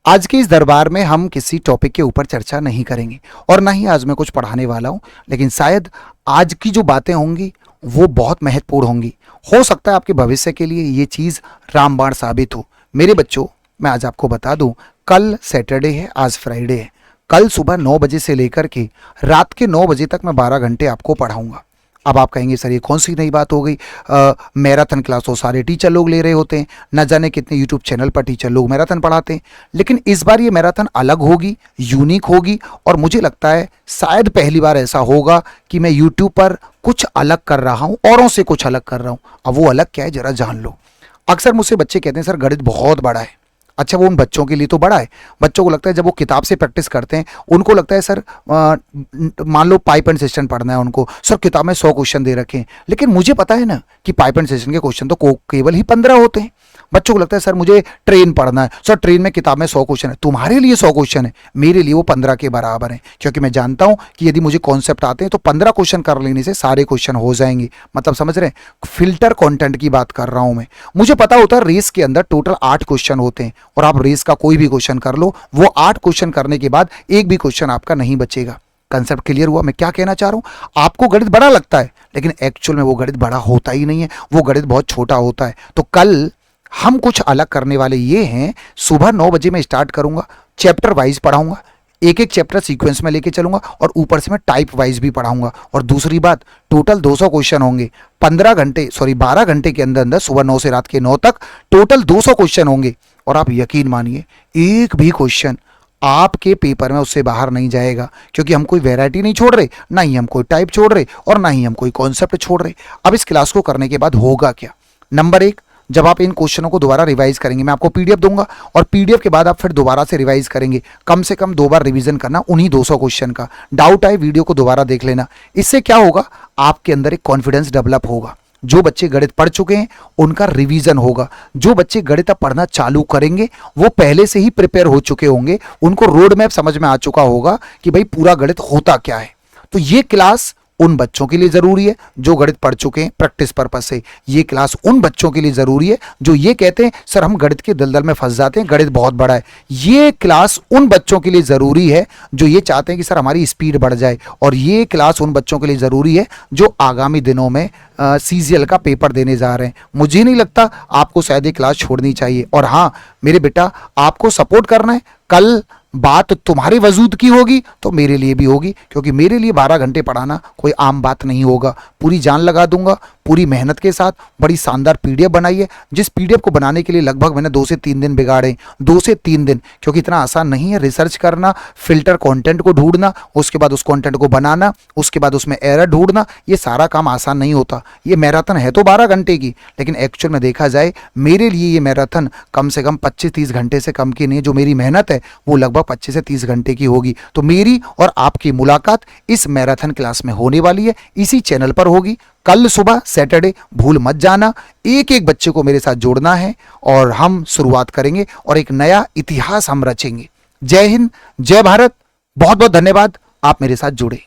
आज के इस दरबार में हम किसी टॉपिक के ऊपर चर्चा नहीं करेंगे और ना ही आज मैं कुछ पढ़ाने वाला हूं, लेकिन शायद आज की जो बातें होंगी वो बहुत महत्वपूर्ण होंगी। हो सकता है आपके भविष्य के लिए ये चीज़ रामबाण साबित हो। मेरे बच्चों, मैं आज आपको बता दूं, कल सैटरडे है, आज फ्राइडे है। कल सुबह 9 बजे से लेकर के रात के 9 बजे तक मैं 12 घंटे आपको पढ़ाऊंगा। अब आप कहेंगे सर ये कौन सी नई बात हो गई, मैराथन क्लास तो सारे टीचर लोग ले रहे होते हैं, न जाने कितने यूट्यूब चैनल पर टीचर लोग मैराथन पढ़ाते हैं, लेकिन इस बार ये मैराथन अलग होगी, यूनिक होगी और मुझे लगता है शायद पहली बार ऐसा होगा कि मैं यूट्यूब पर कुछ अलग कर रहा हूँ, औरों से कुछ अलग कर रहा हूँ। अब वो अलग क्या है जरा जान लो। अक्सर मुझसे बच्चे कहते हैं सर गणित बहुत बड़ा है। अच्छा, वो उन बच्चों के लिए तो बड़ा है। बच्चों को लगता है जब वो किताब से प्रैक्टिस करते हैं उनको लगता है सर मान लो पाइप एंड सिस्टम पढ़ना है उनको, सर किताब में 100 क्वेश्चन दे रखे हैं, लेकिन मुझे पता है ना कि पाइप एंड सिस्टम के क्वेश्चन तो केवल ही 15 होते हैं। बच्चों को लगता है सर मुझे ट्रेन पढ़ना है, सर ट्रेन में किताब में 100 क्वेश्चन है। तुम्हारे लिए 100 क्वेश्चन है, मेरे लिए वो 15 के बराबर है, क्योंकि मैं जानता हूं कि यदि मुझे कॉन्सेप्ट आते हैं तो 15 क्वेश्चन कर लेने से सारे क्वेश्चन हो जाएंगे। मतलब समझ रहे हैं, फिल्टर कंटेंट की बात कर रहा हूं मैं। मुझे पता होता है रेस के अंदर टोटल 8 क्वेश्चन होते हैं और आप रेस का कोई भी क्वेश्चन कर लो, वो 8 क्वेश्चन करने के बाद एक भी क्वेश्चन आपका नहीं बचेगा। कंसेप्ट क्लियर हुआ मैं क्या कहना चाह रहा हूं? आपको गणित बड़ा लगता है, लेकिन एक्चुअल में वो गणित बड़ा होता ही नहीं है, वो गणित बहुत छोटा होता है। तो कल हम कुछ अलग करने वाले ये हैं, सुबह 9 बजे मैं स्टार्ट करूंगा, चैप्टर वाइज पढ़ाऊंगा, एक एक चैप्टर सीक्वेंस में लेके चलूंगा और ऊपर से मैं टाइप वाइज भी पढ़ाऊंगा। और दूसरी बात, टोटल 200 क्वेश्चन होंगे 12 घंटे के अंदर अंदर, सुबह 9 से रात के 9 तक टोटल 200 क्वेश्चन होंगे। और आप यकीन मानिए एक भी क्वेश्चन आपके पेपर में उससे बाहर नहीं जाएगा, क्योंकि हम कोई वैरायटी नहीं छोड़ रहे, ना ही हम कोई टाइप छोड़ रहे और ना ही हम कोई कॉन्सेप्ट छोड़ रहे। अब इस क्लास को करने के बाद होगा क्या? नंबर 1, जब आप इन क्वेश्चनों को दोबारा रिवाइज करेंगे, मैं आपको पीडीएफ दूंगा और पीडीएफ के बाद आप फिर दोबारा से रिवाइज करेंगे। कम से कम 2 बार रिवीजन करना उन्हीं 200 क्वेश्चन का। डाउट आए वीडियो को दोबारा देख लेना। इससे क्या होगा, आपके अंदर एक कॉन्फिडेंस डेवलप होगा। जो बच्चे गणित पढ़ चुके हैं उनका रिवीजन होगा, जो बच्चे गणित पढ़ना चालू करेंगे वो पहले से ही प्रिपेयर हो चुके होंगे, उनको रोड मैप समझ में आ चुका होगा कि भाई पूरा गणित होता क्या है। तो ये क्लास उन बच्चों के लिए जरूरी है जो गणित पढ़ चुके हैं प्रैक्टिस पर्पस से। ये क्लास उन बच्चों के लिए जरूरी है जो ये कहते हैं सर हम गणित के दलदल में फंस जाते हैं, गणित बहुत बड़ा है। ये क्लास उन बच्चों के लिए जरूरी है जो ये चाहते हैं कि सर हमारी स्पीड बढ़ जाए। और ये क्लास उन बच्चों के लिए जरूरी है जो आगामी दिनों में सीजीएल का पेपर देने जा रहे हैं। मुझे नहीं लगता आपको शायद ये क्लास छोड़नी चाहिए। और हाँ मेरे बेटा, आपको सपोर्ट करना है। कल बात तुम्हारे वजूद की होगी तो मेरे लिए भी होगी, क्योंकि मेरे लिए 12 घंटे पढ़ाना कोई आम बात नहीं होगा। पूरी जान लगा दूंगा, पूरी मेहनत के साथ बड़ी शानदार पीडीएफ बनाई है, जिस पीडीएफ को बनाने के लिए लगभग मैंने 2 से 3 दिन बिगाड़े। 2 से 3 दिन, क्योंकि इतना आसान नहीं है रिसर्च करना, फिल्टर कंटेंट को ढूंढना, उसके बाद उस कंटेंट को बनाना, उसके बाद उसमें एरर ढूंढना। ये सारा काम आसान नहीं होता। ये मैराथन है तो 12 घंटे की, लेकिन एक्चुअल में देखा जाए मेरे लिए ये मैराथन कम से कम 25-30 घंटे से कम की नहीं। जो मेरी मेहनत है वो लगभग 25 से 30 घंटे की होगी। तो मेरी और आपकी मुलाकात इस मैराथन क्लास में होने वाली है, इसी चैनल पर होगी। कल सुबह सैटरडे, भूल मत जाना। एक एक बच्चे को मेरे साथ जोड़ना है और हम शुरुआत करेंगे और एक नया इतिहास हम रचेंगे। जय हिंद, जय भारत। बहुत बहुत धन्यवाद, आप मेरे साथ जुड़े।